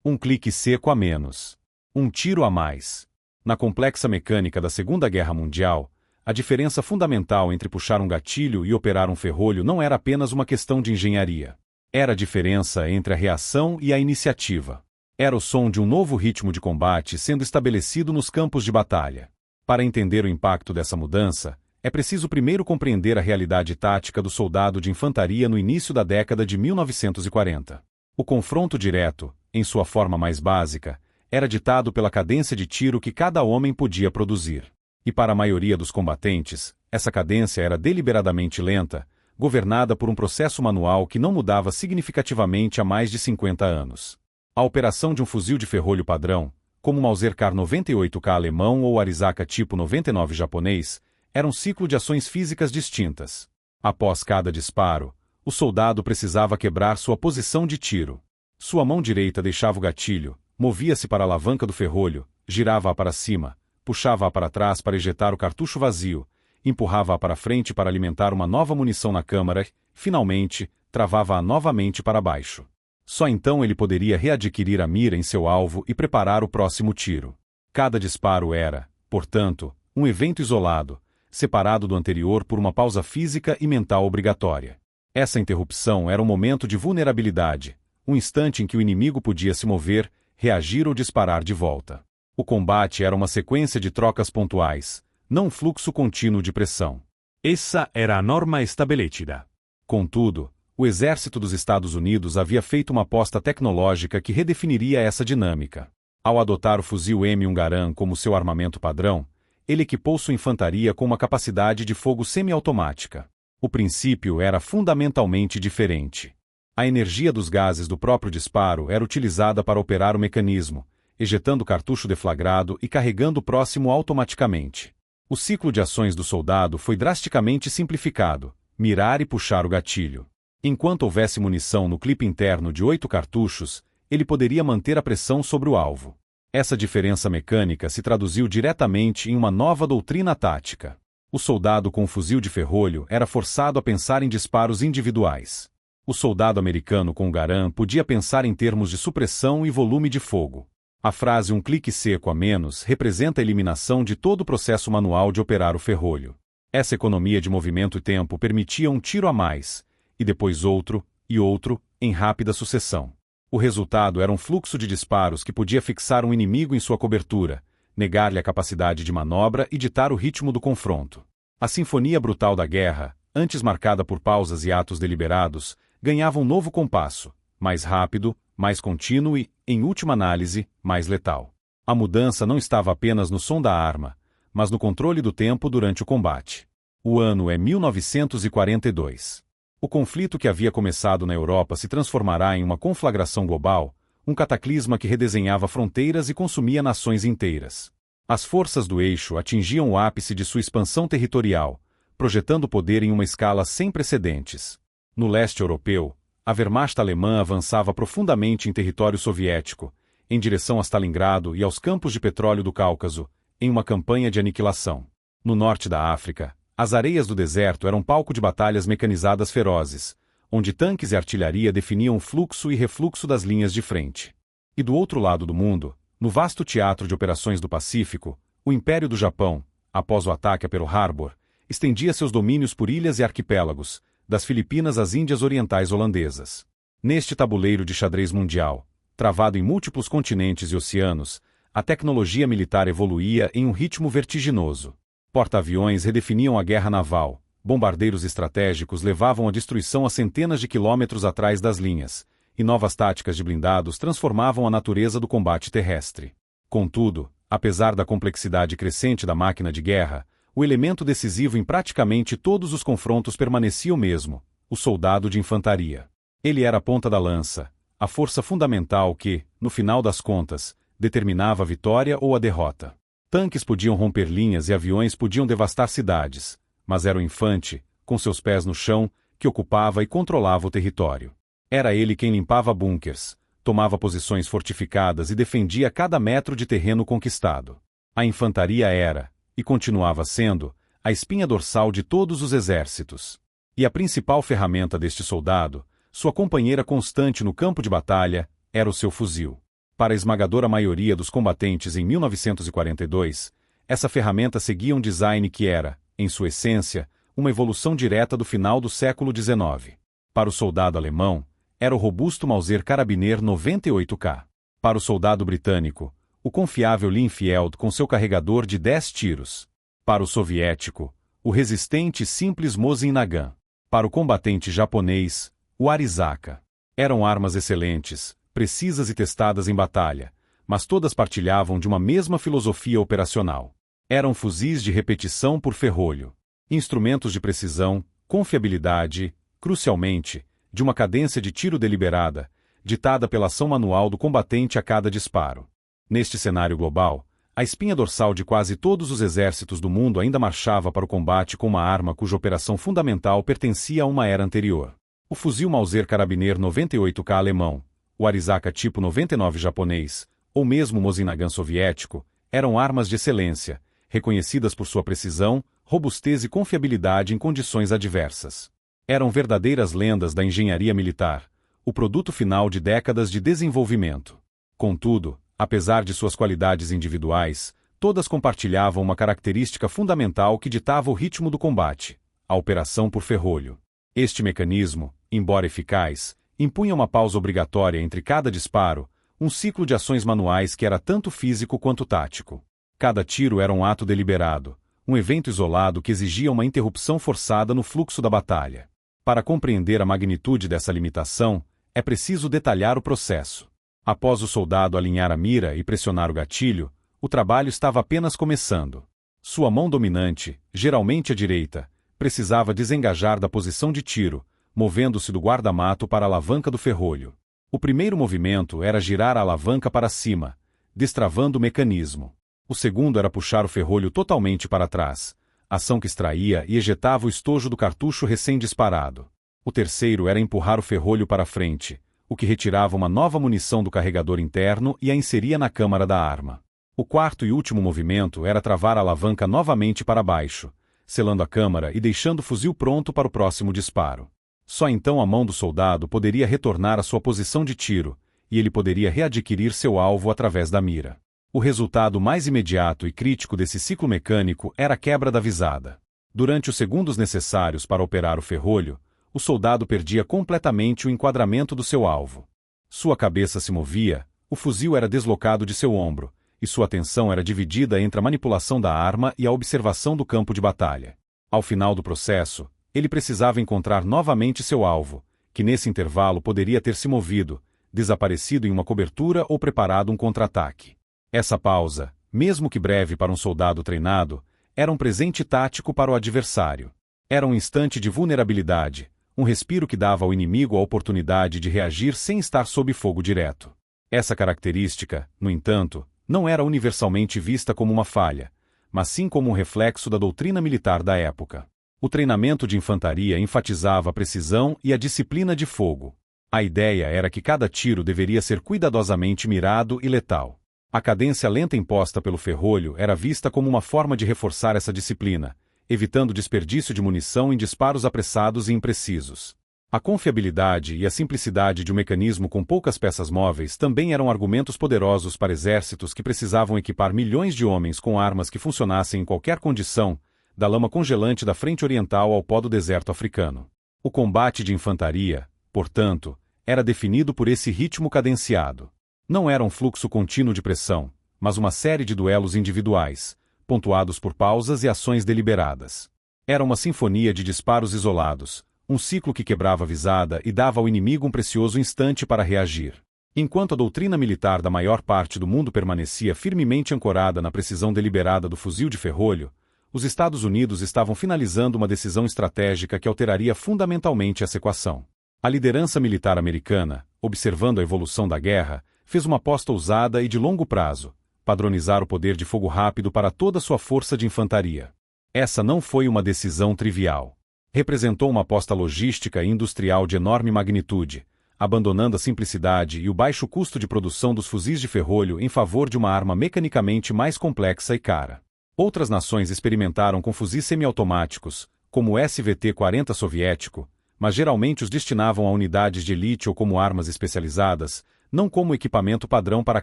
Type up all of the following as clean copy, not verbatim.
Um clique seco a menos. Um tiro a mais. Na complexa mecânica da Segunda Guerra Mundial, a diferença fundamental entre puxar um gatilho e operar um ferrolho não era apenas uma questão de engenharia. Era a diferença entre a reação e a iniciativa. Era o som de um novo ritmo de combate sendo estabelecido nos campos de batalha. Para entender o impacto dessa mudança, é preciso primeiro compreender a realidade tática do soldado de infantaria no início da década de 1940. O confronto direto, em sua forma mais básica, era ditado pela cadência de tiro que cada homem podia produzir. E para a maioria dos combatentes, essa cadência era deliberadamente lenta, governada por um processo manual que não mudava significativamente há mais de 50 anos. A operação de um fuzil de ferrolho padrão, como o Mauser Kar 98K alemão ou o Arisaka tipo 99 japonês, era um ciclo de ações físicas distintas. Após cada disparo, o soldado precisava quebrar sua posição de tiro. Sua mão direita deixava o gatilho, movia-se para a alavanca do ferrolho, girava-a para cima, puxava-a para trás para ejetar o cartucho vazio, empurrava-a para frente para alimentar uma nova munição na câmara e, finalmente, travava-a novamente para baixo. Só então ele poderia readquirir a mira em seu alvo e preparar o próximo tiro. Cada disparo era, portanto, um evento isolado, separado do anterior por uma pausa física e mental obrigatória. Essa interrupção era um momento de vulnerabilidade, um instante em que o inimigo podia se mover, reagir ou disparar de volta. O combate era uma sequência de trocas pontuais, não um fluxo contínuo de pressão. Essa era a norma estabelecida. Contudo, o exército dos Estados Unidos havia feito uma aposta tecnológica que redefiniria essa dinâmica. Ao adotar o fuzil M1 Garand como seu armamento padrão, ele equipou sua infantaria com uma capacidade de fogo semiautomática. O princípio era fundamentalmente diferente. A energia dos gases do próprio disparo era utilizada para operar o mecanismo, ejetando o cartucho deflagrado e carregando o próximo automaticamente. O ciclo de ações do soldado foi drasticamente simplificado: mirar e puxar o gatilho. Enquanto houvesse munição no clipe interno de 8 cartuchos, ele poderia manter a pressão sobre o alvo. Essa diferença mecânica se traduziu diretamente em uma nova doutrina tática. O soldado com um fuzil de ferrolho era forçado a pensar em disparos individuais. O soldado americano com o Garand podia pensar em termos de supressão e volume de fogo. A frase "um clique seco a menos" representa a eliminação de todo o processo manual de operar o ferrolho. Essa economia de movimento e tempo permitia um tiro a mais, e depois outro, e outro, em rápida sucessão. O resultado era um fluxo de disparos que podia fixar um inimigo em sua cobertura, negar-lhe a capacidade de manobra e ditar o ritmo do confronto. A sinfonia brutal da guerra, antes marcada por pausas e atos deliberados, ganhava um novo compasso, mais rápido, mais contínuo e, em última análise, mais letal. A mudança não estava apenas no som da arma, mas no controle do tempo durante o combate. O ano é 1942. O conflito que havia começado na Europa se transformará em uma conflagração global, um cataclisma que redesenhava fronteiras e consumia nações inteiras. As forças do eixo atingiam o ápice de sua expansão territorial, projetando poder em uma escala sem precedentes. No leste europeu, a Wehrmacht alemã avançava profundamente em território soviético, em direção a Stalingrado e aos campos de petróleo do Cáucaso, em uma campanha de aniquilação. No norte da África, as areias do deserto eram palco de batalhas mecanizadas ferozes, onde tanques e artilharia definiam o fluxo e refluxo das linhas de frente. E do outro lado do mundo, no vasto teatro de operações do Pacífico, o Império do Japão, após o ataque a Pearl Harbor, estendia seus domínios por ilhas e arquipélagos, das Filipinas às Índias Orientais holandesas. Neste tabuleiro de xadrez mundial, travado em múltiplos continentes e oceanos, a tecnologia militar evoluía em um ritmo vertiginoso. Porta-aviões redefiniam a guerra naval, bombardeiros estratégicos levavam a destruição a centenas de quilômetros atrás das linhas, e novas táticas de blindados transformavam a natureza do combate terrestre. Contudo, apesar da complexidade crescente da máquina de guerra, o elemento decisivo em praticamente todos os confrontos permanecia o mesmo: o soldado de infantaria. Ele era a ponta da lança, a força fundamental que, no final das contas, determinava a vitória ou a derrota. Tanques podiam romper linhas e aviões podiam devastar cidades, mas era o infante, com seus pés no chão, que ocupava e controlava o território. Era ele quem limpava bunkers, tomava posições fortificadas e defendia cada metro de terreno conquistado. A infantaria era, e continuava sendo, a espinha dorsal de todos os exércitos. E a principal ferramenta deste soldado, sua companheira constante no campo de batalha, era o seu fuzil. Para a esmagadora maioria dos combatentes em 1942, essa ferramenta seguia um design que era, em sua essência, uma evolução direta do final do século XIX. Para o soldado alemão, era o robusto Mauser Karabiner 98K. Para o soldado britânico, o confiável Linfield com seu carregador de 10 tiros. Para o soviético, o resistente e simples Mosin Nagant. Para o combatente japonês, o Arisaka. Eram armas excelentes, precisas e testadas em batalha, mas todas partilhavam de uma mesma filosofia operacional. Eram fuzis de repetição por ferrolho. Instrumentos de precisão, confiabilidade, crucialmente, de uma cadência de tiro deliberada, ditada pela ação manual do combatente a cada disparo. Neste cenário global, a espinha dorsal de quase todos os exércitos do mundo ainda marchava para o combate com uma arma cuja operação fundamental pertencia a uma era anterior. O fuzil Mauser Karabiner 98K alemão, o Arisaka tipo 99 japonês, ou mesmo o Mosin Nagant soviético, eram armas de excelência, reconhecidas por sua precisão, robustez e confiabilidade em condições adversas. Eram verdadeiras lendas da engenharia militar, o produto final de décadas de desenvolvimento. Contudo, apesar de suas qualidades individuais, todas compartilhavam uma característica fundamental que ditava o ritmo do combate: a operação por ferrolho. Este mecanismo, embora eficaz, impunha uma pausa obrigatória entre cada disparo, um ciclo de ações manuais que era tanto físico quanto tático. Cada tiro era um ato deliberado, um evento isolado que exigia uma interrupção forçada no fluxo da batalha. Para compreender a magnitude dessa limitação, é preciso detalhar o processo. Após o soldado alinhar a mira e pressionar o gatilho, o trabalho estava apenas começando. Sua mão dominante, geralmente a direita, precisava desengajar da posição de tiro, movendo-se do guarda-mato para a alavanca do ferrolho. O primeiro movimento era girar a alavanca para cima, destravando o mecanismo. O segundo era puxar o ferrolho totalmente para trás, ação que extraía e ejetava o estojo do cartucho recém-disparado. O terceiro era empurrar o ferrolho para frente, o que retirava uma nova munição do carregador interno e a inseria na câmara da arma. O quarto e último movimento era travar a alavanca novamente para baixo, selando a câmara e deixando o fuzil pronto para o próximo disparo. Só então a mão do soldado poderia retornar à sua posição de tiro, e ele poderia readquirir seu alvo através da mira. O resultado mais imediato e crítico desse ciclo mecânico era a quebra da visada. Durante os segundos necessários para operar o ferrolho, o soldado perdia completamente o enquadramento do seu alvo. Sua cabeça se movia, o fuzil era deslocado de seu ombro, e sua atenção era dividida entre a manipulação da arma e a observação do campo de batalha. Ao final do processo, ele precisava encontrar novamente seu alvo, que nesse intervalo poderia ter se movido, desaparecido em uma cobertura ou preparado um contra-ataque. Essa pausa, mesmo que breve para um soldado treinado, era um presente tático para o adversário. Era um instante de vulnerabilidade, um respiro que dava ao inimigo a oportunidade de reagir sem estar sob fogo direto. Essa característica, no entanto, não era universalmente vista como uma falha, mas sim como um reflexo da doutrina militar da época. O treinamento de infantaria enfatizava a precisão e a disciplina de fogo. A ideia era que cada tiro deveria ser cuidadosamente mirado e letal. A cadência lenta imposta pelo ferrolho era vista como uma forma de reforçar essa disciplina, evitando desperdício de munição em disparos apressados e imprecisos. A confiabilidade e a simplicidade de um mecanismo com poucas peças móveis também eram argumentos poderosos para exércitos que precisavam equipar milhões de homens com armas que funcionassem em qualquer condição, da lama congelante da frente oriental ao pó do deserto africano. O combate de infantaria, portanto, era definido por esse ritmo cadenciado. Não era um fluxo contínuo de pressão, mas uma série de duelos individuais, pontuados por pausas e ações deliberadas. Era uma sinfonia de disparos isolados, um ciclo que quebrava a visada e dava ao inimigo um precioso instante para reagir. Enquanto a doutrina militar da maior parte do mundo permanecia firmemente ancorada na precisão deliberada do fuzil de ferrolho, os Estados Unidos estavam finalizando uma decisão estratégica que alteraria fundamentalmente essa equação. A liderança militar americana, observando a evolução da guerra, fez uma aposta ousada e de longo prazo: padronizar o poder de fogo rápido para toda sua força de infantaria. Essa não foi uma decisão trivial. Representou uma aposta logística e industrial de enorme magnitude, abandonando a simplicidade e o baixo custo de produção dos fuzis de ferrolho em favor de uma arma mecanicamente mais complexa e cara. Outras nações experimentaram com fuzis semiautomáticos, como o SVT-40 soviético, mas geralmente os destinavam a unidades de elite ou como armas especializadas, não como equipamento padrão para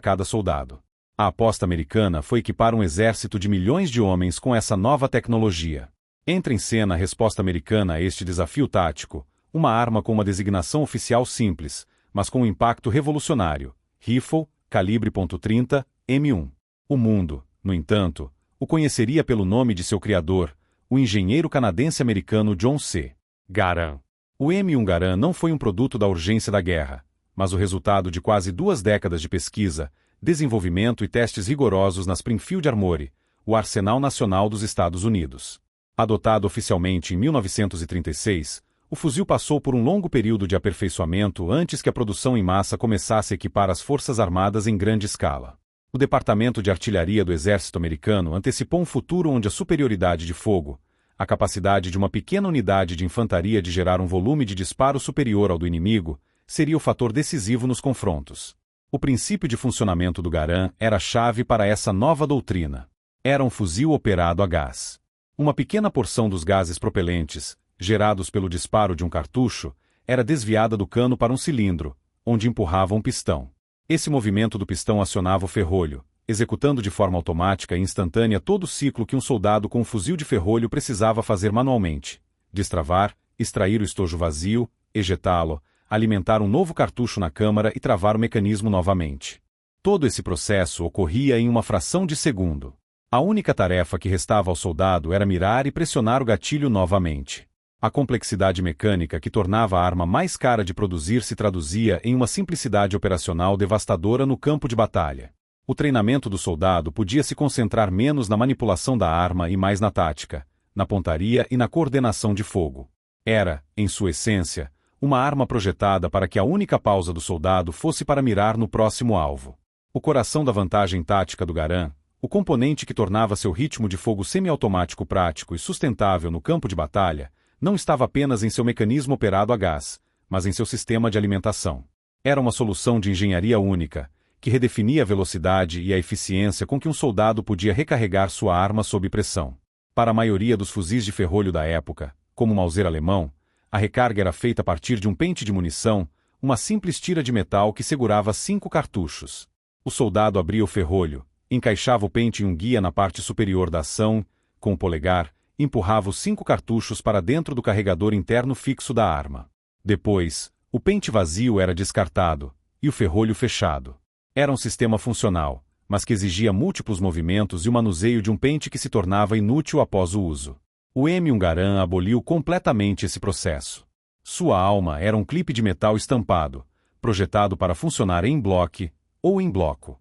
cada soldado. A aposta americana foi equipar um exército de milhões de homens com essa nova tecnologia. Entra em cena a resposta americana a este desafio tático, uma arma com uma designação oficial simples, mas com um impacto revolucionário, rifle, calibre .30, M1. O mundo, no entanto, o conheceria pelo nome de seu criador, o engenheiro canadense-americano John C. Garand. O M1 Garand não foi um produto da urgência da guerra, mas o resultado de quase 2 décadas de pesquisa, desenvolvimento e testes rigorosos na Springfield Armory, o arsenal nacional dos Estados Unidos. Adotado oficialmente em 1936, o fuzil passou por um longo período de aperfeiçoamento antes que a produção em massa começasse a equipar as Forças Armadas em grande escala. O Departamento de Artilharia do Exército Americano antecipou um futuro onde a superioridade de fogo, a capacidade de uma pequena unidade de infantaria de gerar um volume de disparo superior ao do inimigo, seria o fator decisivo nos confrontos. O princípio de funcionamento do Garand era a chave para essa nova doutrina. Era um fuzil operado a gás. Uma pequena porção dos gases propelentes, gerados pelo disparo de um cartucho, era desviada do cano para um cilindro, onde empurrava um pistão. Esse movimento do pistão acionava o ferrolho, executando de forma automática e instantânea todo o ciclo que um soldado com um fuzil de ferrolho precisava fazer manualmente: destravar, extrair o estojo vazio, ejetá-lo, alimentar um novo cartucho na câmara e travar o mecanismo novamente. Todo esse processo ocorria em uma fração de segundo. A única tarefa que restava ao soldado era mirar e pressionar o gatilho novamente. A complexidade mecânica que tornava a arma mais cara de produzir se traduzia em uma simplicidade operacional devastadora no campo de batalha. O treinamento do soldado podia se concentrar menos na manipulação da arma e mais na tática, na pontaria e na coordenação de fogo. Era, em sua essência, uma arma projetada para que a única pausa do soldado fosse para mirar no próximo alvo. O coração da vantagem tática do Garand, o componente que tornava seu ritmo de fogo semiautomático prático e sustentável no campo de batalha, não estava apenas em seu mecanismo operado a gás, mas em seu sistema de alimentação. Era uma solução de engenharia única, que redefinia a velocidade e a eficiência com que um soldado podia recarregar sua arma sob pressão. Para a maioria dos fuzis de ferrolho da época, como o Mauser alemão, a recarga era feita a partir de um pente de munição, uma simples tira de metal que segurava 5 cartuchos. O soldado abria o ferrolho, encaixava o pente em um guia na parte superior da ação, com o polegar, empurrava os 5 cartuchos para dentro do carregador interno fixo da arma. Depois, o pente vazio era descartado, e o ferrolho fechado. Era um sistema funcional, mas que exigia múltiplos movimentos e o manuseio de um pente que se tornava inútil após o uso. O M1 Garand aboliu completamente esse processo. Sua alma era um clipe de metal estampado, projetado para funcionar em bloco ou em bloco.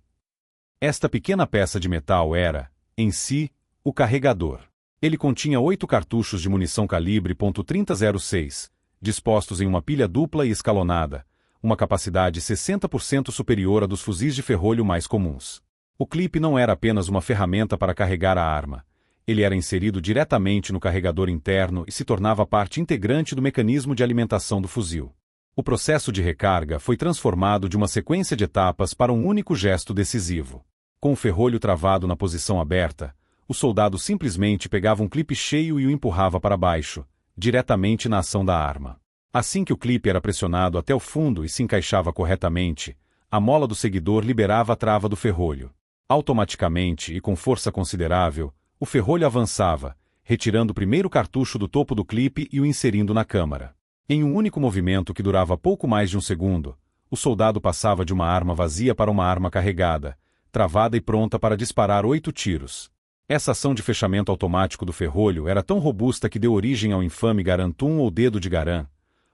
Esta pequena peça de metal era, em si, o carregador. Ele continha 8 cartuchos de munição calibre .3006, dispostos em uma pilha dupla e escalonada, uma capacidade 60% superior à dos fuzis de ferrolho mais comuns. O clipe não era apenas uma ferramenta para carregar a arma. Ele era inserido diretamente no carregador interno e se tornava parte integrante do mecanismo de alimentação do fuzil. O processo de recarga foi transformado de uma sequência de etapas para um único gesto decisivo. Com o ferrolho travado na posição aberta, o soldado simplesmente pegava um clipe cheio e o empurrava para baixo, diretamente na ação da arma. Assim que o clipe era pressionado até o fundo e se encaixava corretamente, a mola do seguidor liberava a trava do ferrolho. Automaticamente e com força considerável, o ferrolho avançava, retirando o primeiro cartucho do topo do clipe e o inserindo na câmara. Em um único movimento que durava pouco mais de um segundo, o soldado passava de uma arma vazia para uma arma carregada, travada e pronta para disparar 8 tiros. Essa ação de fechamento automático do ferrolho era tão robusta que deu origem ao infame Garantum ou dedo de Garand,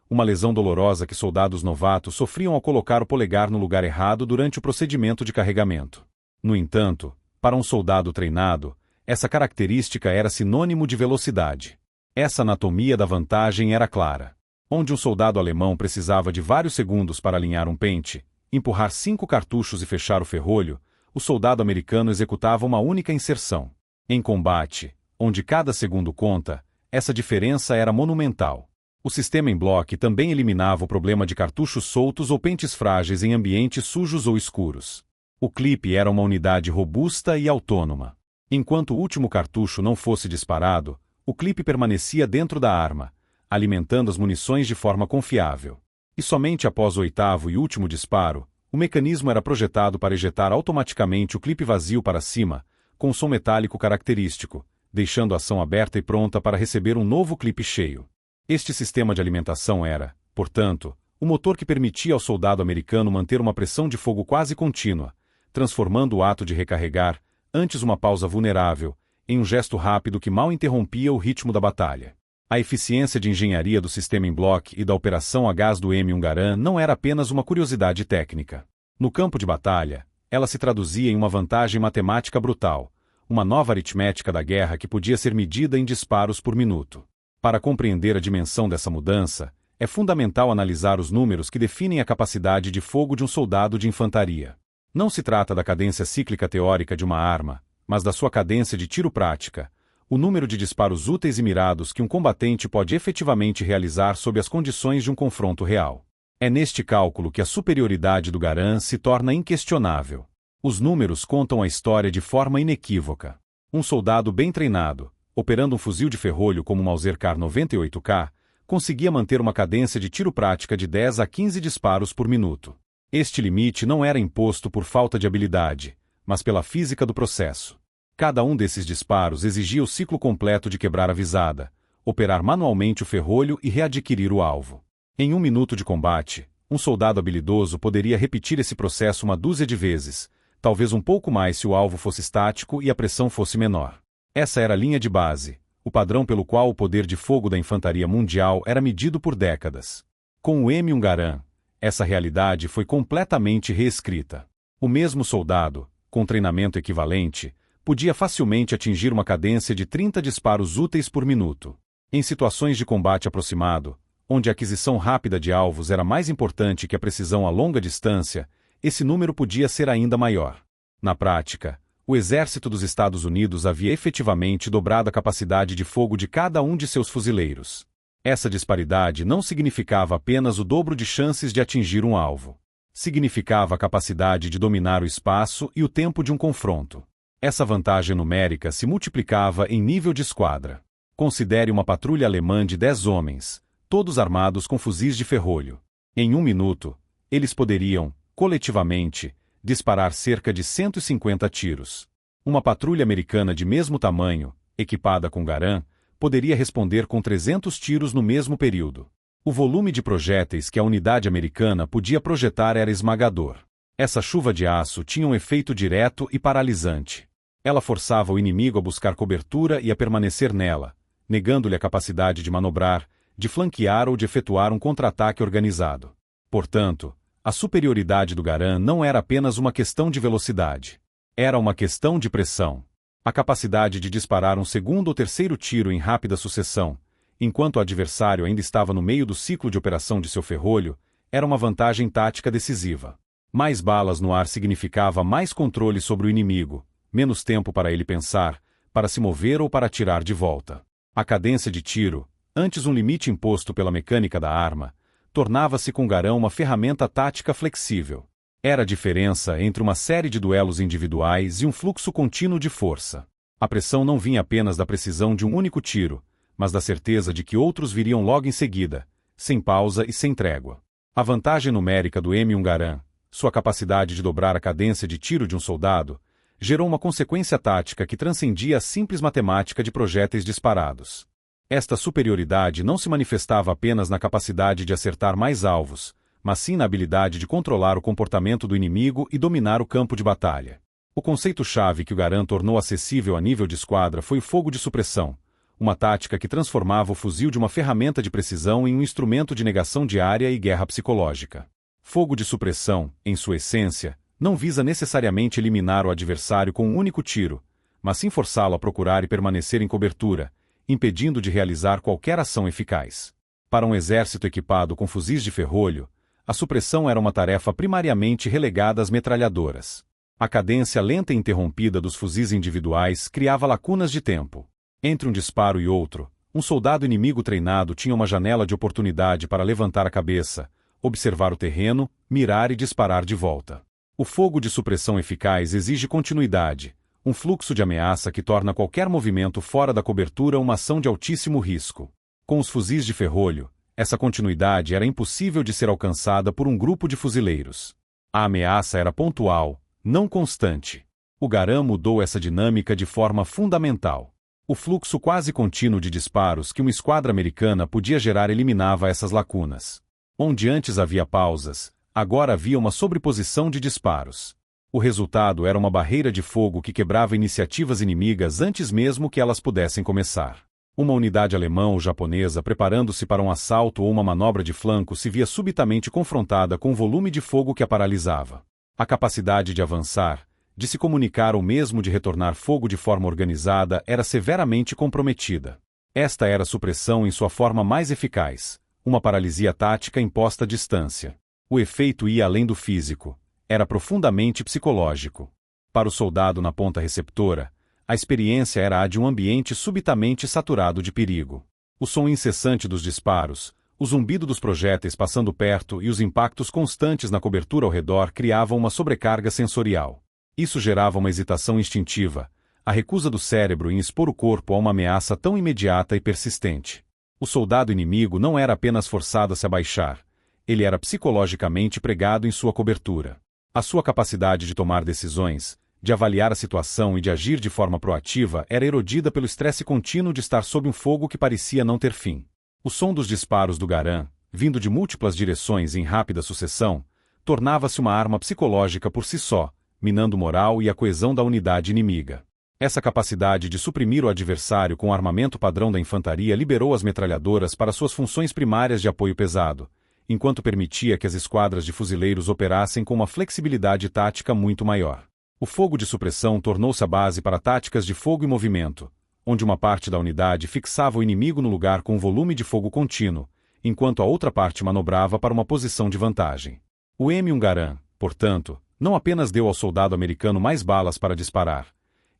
uma lesão dolorosa que soldados novatos sofriam ao colocar o polegar no lugar errado durante o procedimento de carregamento. No entanto, para um soldado treinado, essa característica era sinônimo de velocidade. Essa anatomia da vantagem era clara. Onde um soldado alemão precisava de vários segundos para alinhar um pente, empurrar 5 cartuchos e fechar o ferrolho, o soldado americano executava uma única inserção. Em combate, onde cada segundo conta, essa diferença era monumental. O sistema em bloco também eliminava o problema de cartuchos soltos ou pentes frágeis em ambientes sujos ou escuros. O clipe era uma unidade robusta e autônoma. Enquanto o último cartucho não fosse disparado, o clipe permanecia dentro da arma, alimentando as munições de forma confiável. E somente após o 8º e último disparo, O mecanismo era projetado para ejetar automaticamente o clipe vazio para cima, com um som metálico característico, deixando a ação aberta e pronta para receber um novo clipe cheio. Este sistema de alimentação era, portanto, o motor que permitia ao soldado americano manter uma pressão de fogo quase contínua, transformando o ato de recarregar, antes uma pausa vulnerável, em um gesto rápido que mal interrompia o ritmo da batalha. A eficiência de engenharia do sistema em bloco e da operação a gás do M1 Garand não era apenas uma curiosidade técnica. No campo de batalha, ela se traduzia em uma vantagem matemática brutal, uma nova aritmética da guerra que podia ser medida em disparos por minuto. Para compreender a dimensão dessa mudança, é fundamental analisar os números que definem a capacidade de fogo de um soldado de infantaria. Não se trata da cadência cíclica teórica de uma arma, mas da sua cadência de tiro prática, o número de disparos úteis e mirados que um combatente pode efetivamente realizar sob as condições de um confronto real. É neste cálculo que a superioridade do Garand se torna inquestionável. Os números contam a história de forma inequívoca. Um soldado bem treinado, operando um fuzil de ferrolho como o Mauser Kar 98K, conseguia manter uma cadência de tiro prática de 10 a 15 disparos por minuto. Este limite não era imposto por falta de habilidade, mas pela física do processo. Cada um desses disparos exigia o ciclo completo de quebrar a visada, operar manualmente o ferrolho e readquirir o alvo. Em 1 minuto de combate, um soldado habilidoso poderia repetir esse processo uma dúzia de vezes, talvez um pouco mais se o alvo fosse estático e a pressão fosse menor. Essa era a linha de base, o padrão pelo qual o poder de fogo da infantaria mundial era medido por décadas. Com o M1 Garand, essa realidade foi completamente reescrita. O mesmo soldado, com treinamento equivalente, podia facilmente atingir uma cadência de 30 disparos úteis por minuto. Em situações de combate aproximado, onde a aquisição rápida de alvos era mais importante que a precisão a longa distância, esse número podia ser ainda maior. Na prática, o exército dos Estados Unidos havia efetivamente dobrado a capacidade de fogo de cada um de seus fuzileiros. Essa disparidade não significava apenas o dobro de chances de atingir um alvo. Significava a capacidade de dominar o espaço e o tempo de um confronto. Essa vantagem numérica se multiplicava em nível de esquadra. Considere uma patrulha alemã de 10 homens, todos armados com fuzis de ferrolho. Em 1 minuto, eles poderiam, coletivamente, disparar cerca de 150 tiros. Uma patrulha americana de mesmo tamanho, equipada com Garand, poderia responder com 300 tiros no mesmo período. O volume de projéteis que a unidade americana podia projetar era esmagador. Essa chuva de aço tinha um efeito direto e paralisante. Ela forçava o inimigo a buscar cobertura e a permanecer nela, negando-lhe a capacidade de manobrar, de flanquear ou de efetuar um contra-ataque organizado. Portanto, a superioridade do Garand não era apenas uma questão de velocidade. Era uma questão de pressão. A capacidade de disparar um segundo ou terceiro tiro em rápida sucessão, enquanto o adversário ainda estava no meio do ciclo de operação de seu ferrolho, era uma vantagem tática decisiva. Mais balas no ar significava mais controle sobre o inimigo, menos tempo para ele pensar, para se mover ou para atirar de volta. A cadência de tiro, antes um limite imposto pela mecânica da arma, tornava-se com Garand uma ferramenta tática flexível. Era a diferença entre uma série de duelos individuais e um fluxo contínuo de força. A pressão não vinha apenas da precisão de um único tiro, mas da certeza de que outros viriam logo em seguida, sem pausa e sem trégua. A vantagem numérica do M1 Garand, sua capacidade de dobrar a cadência de tiro de um soldado, gerou uma consequência tática que transcendia a simples matemática de projéteis disparados. Esta superioridade não se manifestava apenas na capacidade de acertar mais alvos, mas sim na habilidade de controlar o comportamento do inimigo e dominar o campo de batalha. O conceito-chave que o Garand tornou acessível a nível de esquadra foi o fogo de supressão, uma tática que transformava o fuzil de uma ferramenta de precisão em um instrumento de negação diária e guerra psicológica. Fogo de supressão, em sua essência, não visa necessariamente eliminar o adversário com um único tiro, mas sim forçá-lo a procurar e permanecer em cobertura, impedindo de realizar qualquer ação eficaz. Para um exército equipado com fuzis de ferrolho, a supressão era uma tarefa primariamente relegada às metralhadoras. A cadência lenta e interrompida dos fuzis individuais criava lacunas de tempo. Entre um disparo e outro, um soldado inimigo treinado tinha uma janela de oportunidade para levantar a cabeça, observar o terreno, mirar e disparar de volta. O fogo de supressão eficaz exige continuidade, um fluxo de ameaça que torna qualquer movimento fora da cobertura uma ação de altíssimo risco. Com os fuzis de ferrolho, essa continuidade era impossível de ser alcançada por um grupo de fuzileiros. A ameaça era pontual, não constante. O Garand mudou essa dinâmica de forma fundamental. O fluxo quase contínuo de disparos que uma esquadra americana podia gerar eliminava essas lacunas. Onde antes havia pausas, agora havia uma sobreposição de disparos. O resultado era uma barreira de fogo que quebrava iniciativas inimigas antes mesmo que elas pudessem começar. Uma unidade alemã ou japonesa preparando-se para um assalto ou uma manobra de flanco se via subitamente confrontada com um volume de fogo que a paralisava. A capacidade de avançar, de se comunicar ou mesmo de retornar fogo de forma organizada era severamente comprometida. Esta era a supressão em sua forma mais eficaz, uma paralisia tática imposta à distância. O efeito ia além do físico, era profundamente psicológico. Para o soldado na ponta receptora, a experiência era a de um ambiente subitamente saturado de perigo. O som incessante dos disparos, o zumbido dos projéteis passando perto e os impactos constantes na cobertura ao redor criavam uma sobrecarga sensorial. Isso gerava uma hesitação instintiva, a recusa do cérebro em expor o corpo a uma ameaça tão imediata e persistente. O soldado inimigo não era apenas forçado a se abaixar, ele era psicologicamente pregado em sua cobertura. A sua capacidade de tomar decisões, de avaliar a situação e de agir de forma proativa era erodida pelo estresse contínuo de estar sob um fogo que parecia não ter fim. O som dos disparos do Garand, vindo de múltiplas direções em rápida sucessão, tornava-se uma arma psicológica por si só, minando o moral e a coesão da unidade inimiga. Essa capacidade de suprimir o adversário com o armamento padrão da infantaria liberou as metralhadoras para suas funções primárias de apoio pesado, enquanto permitia que as esquadras de fuzileiros operassem com uma flexibilidade tática muito maior. O fogo de supressão tornou-se a base para táticas de fogo e movimento, onde uma parte da unidade fixava o inimigo no lugar com um volume de fogo contínuo, enquanto a outra parte manobrava para uma posição de vantagem. O M1 Garand, portanto, não apenas deu ao soldado americano mais balas para disparar,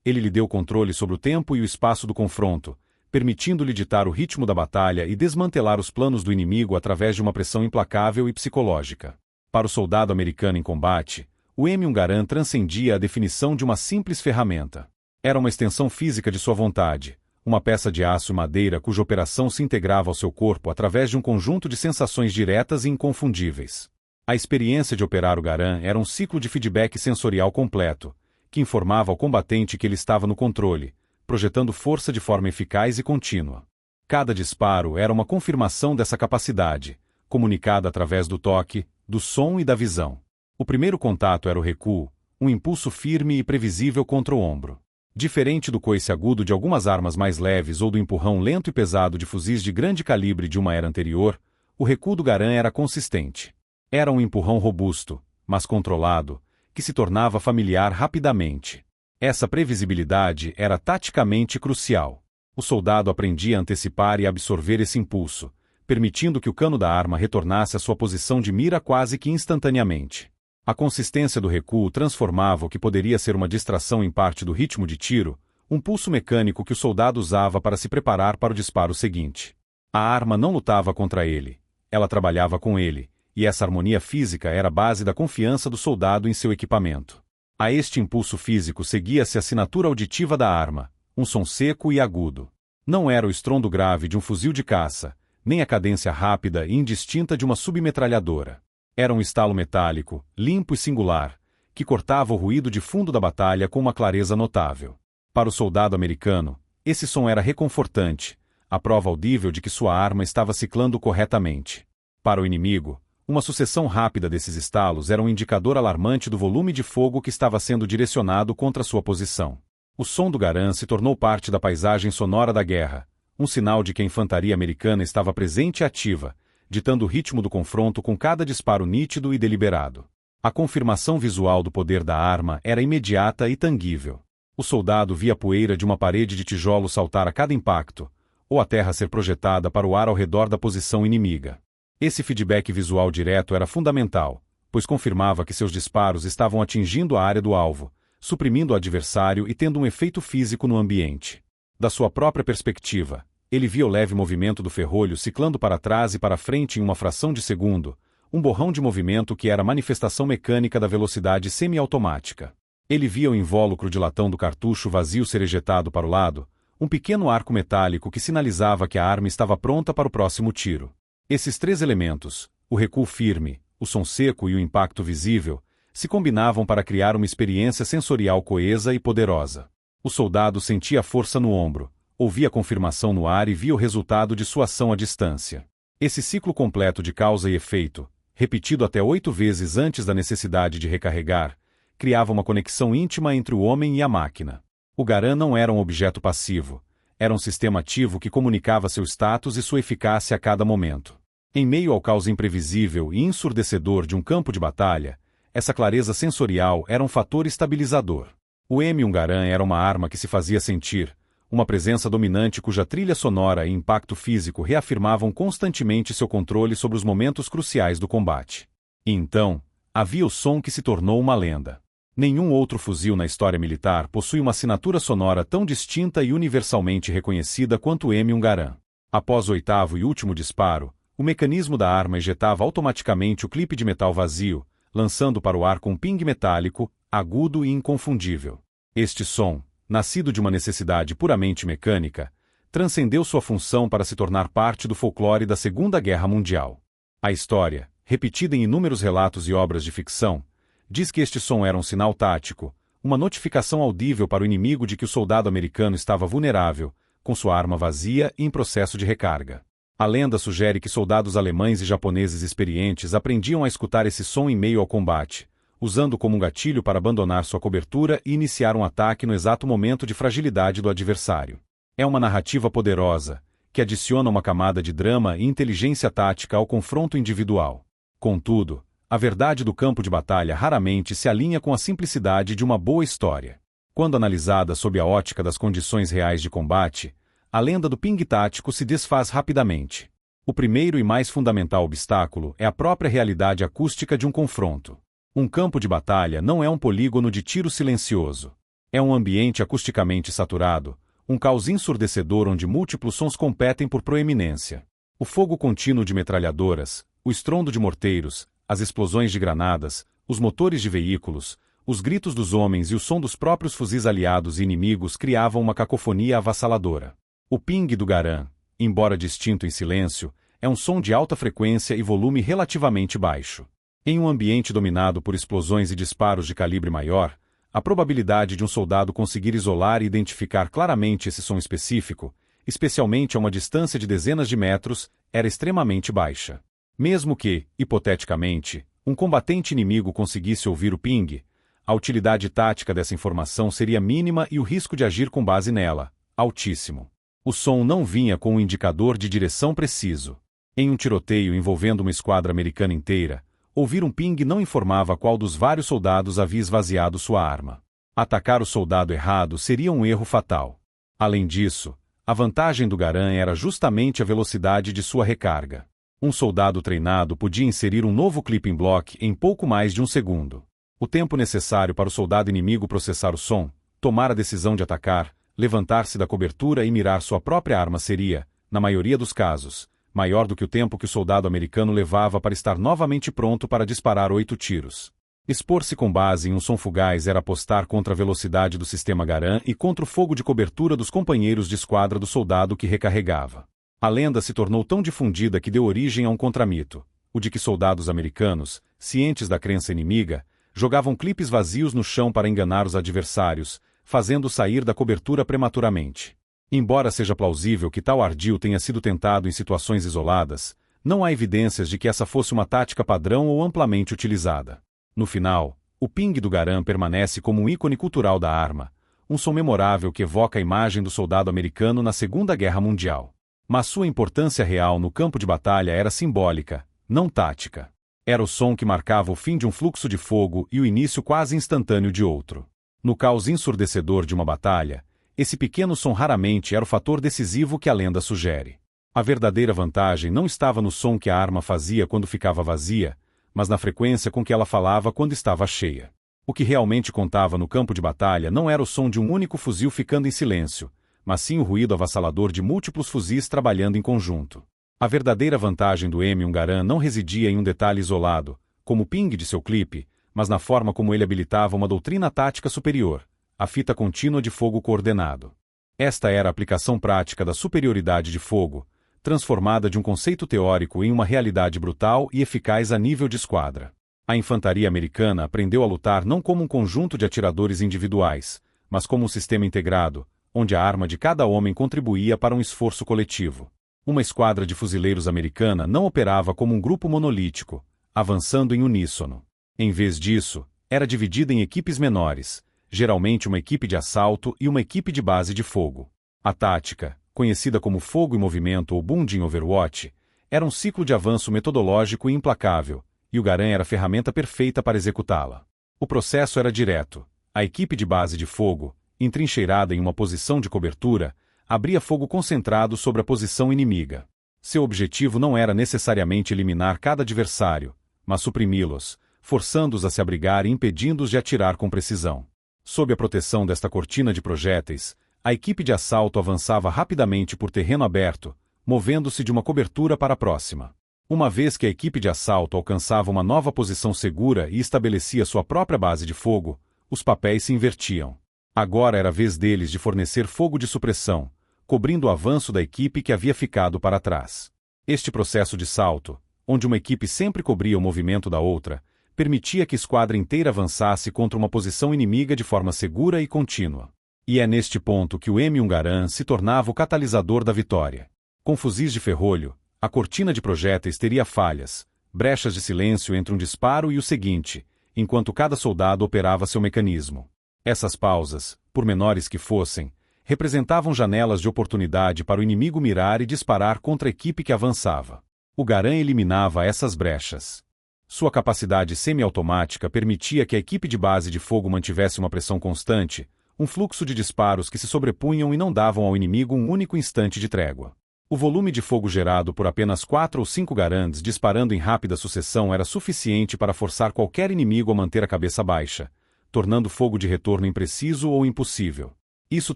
ele lhe deu controle sobre o tempo e o espaço do confronto, permitindo-lhe ditar o ritmo da batalha e desmantelar os planos do inimigo através de uma pressão implacável e psicológica. Para o soldado americano em combate, o M1 Garand transcendia a definição de uma simples ferramenta. Era uma extensão física de sua vontade, uma peça de aço e madeira cuja operação se integrava ao seu corpo através de um conjunto de sensações diretas e inconfundíveis. A experiência de operar o Garand era um ciclo de feedback sensorial completo, que informava ao combatente que ele estava no controle, projetando força de forma eficaz e contínua. Cada disparo era uma confirmação dessa capacidade, comunicada através do toque, do som e da visão. O primeiro contato era o recuo, um impulso firme e previsível contra o ombro. Diferente do coice agudo de algumas armas mais leves ou do empurrão lento e pesado de fuzis de grande calibre de uma era anterior, o recuo do Garand era consistente. Era um empurrão robusto, mas controlado, que se tornava familiar rapidamente. Essa previsibilidade era taticamente crucial. O soldado aprendia a antecipar e absorver esse impulso, permitindo que o cano da arma retornasse à sua posição de mira quase que instantaneamente. A consistência do recuo transformava o que poderia ser uma distração em parte do ritmo de tiro, um pulso mecânico que o soldado usava para se preparar para o disparo seguinte. A arma não lutava contra ele, ela trabalhava com ele, e essa harmonia física era a base da confiança do soldado em seu equipamento. A este impulso físico seguia-se a assinatura auditiva da arma, um som seco e agudo. Não era o estrondo grave de um fuzil de caça, nem a cadência rápida e indistinta de uma submetralhadora. Era um estalo metálico, limpo e singular, que cortava o ruído de fundo da batalha com uma clareza notável. Para o soldado americano, esse som era reconfortante, a prova audível de que sua arma estava ciclando corretamente. Para o inimigo, uma sucessão rápida desses estalos era um indicador alarmante do volume de fogo que estava sendo direcionado contra sua posição. O som do Garand se tornou parte da paisagem sonora da guerra, um sinal de que a infantaria americana estava presente e ativa, ditando o ritmo do confronto com cada disparo nítido e deliberado. A confirmação visual do poder da arma era imediata e tangível. O soldado via a poeira de uma parede de tijolo saltar a cada impacto, ou a terra ser projetada para o ar ao redor da posição inimiga. Esse feedback visual direto era fundamental, pois confirmava que seus disparos estavam atingindo a área do alvo, suprimindo o adversário e tendo um efeito físico no ambiente. Da sua própria perspectiva, ele via o leve movimento do ferrolho ciclando para trás e para frente em uma fração de segundo, um borrão de movimento que era manifestação mecânica da velocidade semiautomática. Ele via o invólucro de latão do cartucho vazio ser ejetado para o lado, um pequeno arco metálico que sinalizava que a arma estava pronta para o próximo tiro. Esses três elementos, o recuo firme, o som seco e o impacto visível, se combinavam para criar uma experiência sensorial coesa e poderosa. O soldado sentia a força no ombro, ouvia a confirmação no ar e via o resultado de sua ação à distância. Esse ciclo completo de causa e efeito, repetido até 8 vezes antes da necessidade de recarregar, criava uma conexão íntima entre o homem e a máquina. O Garand não era um objeto passivo, era um sistema ativo que comunicava seu status e sua eficácia a cada momento. Em meio ao caos imprevisível e ensurdecedor de um campo de batalha, essa clareza sensorial era um fator estabilizador. O M1 Garand era uma arma que se fazia sentir, uma presença dominante cuja trilha sonora e impacto físico reafirmavam constantemente seu controle sobre os momentos cruciais do combate. E então, havia o som que se tornou uma lenda. Nenhum outro fuzil na história militar possui uma assinatura sonora tão distinta e universalmente reconhecida quanto o M1 Garand. Após o 8º e último disparo, o mecanismo da arma ejetava automaticamente o clipe de metal vazio, lançando para o ar com um ping metálico, agudo e inconfundível. Este som, nascido de uma necessidade puramente mecânica, transcendeu sua função para se tornar parte do folclore da Segunda Guerra Mundial. A história, repetida em inúmeros relatos e obras de ficção, diz que este som era um sinal tático, uma notificação audível para o inimigo de que o soldado americano estava vulnerável, com sua arma vazia e em processo de recarga. A lenda sugere que soldados alemães e japoneses experientes aprendiam a escutar esse som em meio ao combate, usando como um gatilho para abandonar sua cobertura e iniciar um ataque no exato momento de fragilidade do adversário. É uma narrativa poderosa, que adiciona uma camada de drama e inteligência tática ao confronto individual. Contudo, a verdade do campo de batalha raramente se alinha com a simplicidade de uma boa história. Quando analisada sob a ótica das condições reais de combate, a lenda do ping tático se desfaz rapidamente. O primeiro e mais fundamental obstáculo é a própria realidade acústica de um confronto. Um campo de batalha não é um polígono de tiro silencioso. É um ambiente acusticamente saturado, um caos ensurdecedor onde múltiplos sons competem por proeminência. O fogo contínuo de metralhadoras, o estrondo de morteiros, as explosões de granadas, os motores de veículos, os gritos dos homens e o som dos próprios fuzis aliados e inimigos criavam uma cacofonia avassaladora. O ping do Garand, embora distinto em silêncio, é um som de alta frequência e volume relativamente baixo. Em um ambiente dominado por explosões e disparos de calibre maior, a probabilidade de um soldado conseguir isolar e identificar claramente esse som específico, especialmente a uma distância de dezenas de metros, era extremamente baixa. Mesmo que, hipoteticamente, um combatente inimigo conseguisse ouvir o ping, a utilidade tática dessa informação seria mínima e o risco de agir com base nela, altíssimo. O som não vinha com um indicador de direção preciso. Em um tiroteio envolvendo uma esquadra americana inteira, ouvir um ping não informava qual dos vários soldados havia esvaziado sua arma. Atacar o soldado errado seria um erro fatal. Além disso, a vantagem do Garand era justamente a velocidade de sua recarga. Um soldado treinado podia inserir um novo clipping block em pouco mais de um segundo. O tempo necessário para o soldado inimigo processar o som, tomar a decisão de atacar, levantar-se da cobertura e mirar sua própria arma seria, na maioria dos casos, maior do que o tempo que o soldado americano levava para estar novamente pronto para disparar 8 tiros. Expor-se com base em um som fugaz era apostar contra a velocidade do sistema Garand e contra o fogo de cobertura dos companheiros de esquadra do soldado que recarregava. A lenda se tornou tão difundida que deu origem a um contramito, o de que soldados americanos, cientes da crença inimiga, jogavam clipes vazios no chão para enganar os adversários, fazendo-os sair da cobertura prematuramente. Embora seja plausível que tal ardil tenha sido tentado em situações isoladas, não há evidências de que essa fosse uma tática padrão ou amplamente utilizada. No final, o ping do Garand permanece como um ícone cultural da arma, um som memorável que evoca a imagem do soldado americano na Segunda Guerra Mundial. Mas sua importância real no campo de batalha era simbólica, não tática. Era o som que marcava o fim de um fluxo de fogo e o início quase instantâneo de outro. No caos ensurdecedor de uma batalha, esse pequeno som raramente era o fator decisivo que a lenda sugere. A verdadeira vantagem não estava no som que a arma fazia quando ficava vazia, mas na frequência com que ela falava quando estava cheia. O que realmente contava no campo de batalha não era o som de um único fuzil ficando em silêncio, mas sim o ruído avassalador de múltiplos fuzis trabalhando em conjunto. A verdadeira vantagem do M1 Garand não residia em um detalhe isolado, como o ping de seu clipe, mas na forma como ele habilitava uma doutrina tática superior, a fita contínua de fogo coordenado. Esta era a aplicação prática da superioridade de fogo, transformada de um conceito teórico em uma realidade brutal e eficaz a nível de esquadra. A infantaria americana aprendeu a lutar não como um conjunto de atiradores individuais, mas como um sistema integrado, onde a arma de cada homem contribuía para um esforço coletivo. Uma esquadra de fuzileiros americana não operava como um grupo monolítico, avançando em uníssono. Em vez disso, era dividida em equipes menores, geralmente uma equipe de assalto e uma equipe de base de fogo. A tática, conhecida como fogo em movimento ou Bundin Overwatch, era um ciclo de avanço metodológico e implacável, e o Garand era a ferramenta perfeita para executá-la. O processo era direto. A equipe de base de fogo, entrincheirada em uma posição de cobertura, abria fogo concentrado sobre a posição inimiga. Seu objetivo não era necessariamente eliminar cada adversário, mas suprimi-los, forçando-os a se abrigar e impedindo-os de atirar com precisão. Sob a proteção desta cortina de projéteis, a equipe de assalto avançava rapidamente por terreno aberto, movendo-se de uma cobertura para a próxima. Uma vez que a equipe de assalto alcançava uma nova posição segura e estabelecia sua própria base de fogo, os papéis se invertiam. Agora era a vez deles de fornecer fogo de supressão, cobrindo o avanço da equipe que havia ficado para trás. Este processo de salto, onde uma equipe sempre cobria o movimento da outra, permitia que a esquadra inteira avançasse contra uma posição inimiga de forma segura e contínua. E é neste ponto que o M1 Garand se tornava o catalisador da vitória. Com fuzis de ferrolho, a cortina de projéteis teria falhas, brechas de silêncio entre um disparo e o seguinte, enquanto cada soldado operava seu mecanismo. Essas pausas, por menores que fossem, representavam janelas de oportunidade para o inimigo mirar e disparar contra a equipe que avançava. O Garand eliminava essas brechas. Sua capacidade semiautomática permitia que a equipe de base de fogo mantivesse uma pressão constante, um fluxo de disparos que se sobrepunham e não davam ao inimigo um único instante de trégua. O volume de fogo gerado por apenas 4 ou 5 Garands disparando em rápida sucessão era suficiente para forçar qualquer inimigo a manter a cabeça baixa, tornando o fogo de retorno impreciso ou impossível. Isso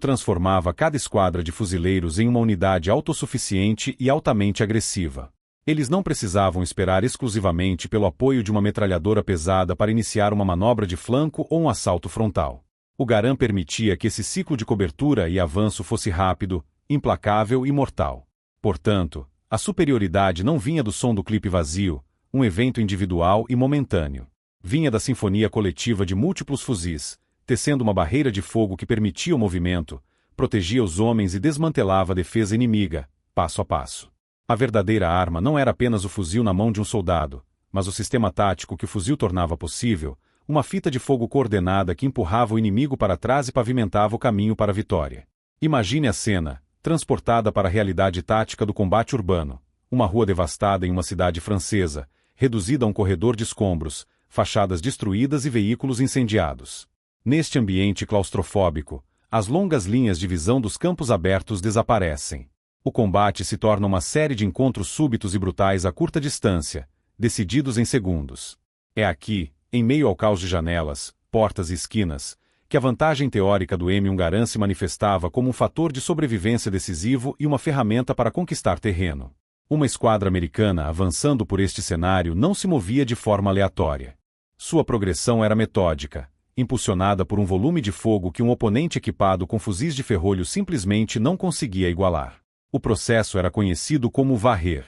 transformava cada esquadra de fuzileiros em uma unidade autossuficiente e altamente agressiva. Eles não precisavam esperar exclusivamente pelo apoio de uma metralhadora pesada para iniciar uma manobra de flanco ou um assalto frontal. O Garand permitia que esse ciclo de cobertura e avanço fosse rápido, implacável e mortal. Portanto, a superioridade não vinha do som do clipe vazio, um evento individual e momentâneo. Vinha da sinfonia coletiva de múltiplos fuzis, tecendo uma barreira de fogo que permitia o movimento, protegia os homens e desmantelava a defesa inimiga, passo a passo. A verdadeira arma não era apenas o fuzil na mão de um soldado, mas o sistema tático que o fuzil tornava possível, uma fita de fogo coordenada que empurrava o inimigo para trás e pavimentava o caminho para a vitória. Imagine a cena, transportada para a realidade tática do combate urbano, uma rua devastada em uma cidade francesa, reduzida a um corredor de escombros, fachadas destruídas e veículos incendiados. Neste ambiente claustrofóbico, as longas linhas de visão dos campos abertos desaparecem. O combate se torna uma série de encontros súbitos e brutais a curta distância, decididos em segundos. É aqui, em meio ao caos de janelas, portas e esquinas, que a vantagem teórica do M1 Garand se manifestava como um fator de sobrevivência decisivo e uma ferramenta para conquistar terreno. Uma esquadra americana avançando por este cenário não se movia de forma aleatória. Sua progressão era metódica, impulsionada por um volume de fogo que um oponente equipado com fuzis de ferrolho simplesmente não conseguia igualar. O processo era conhecido como varrer.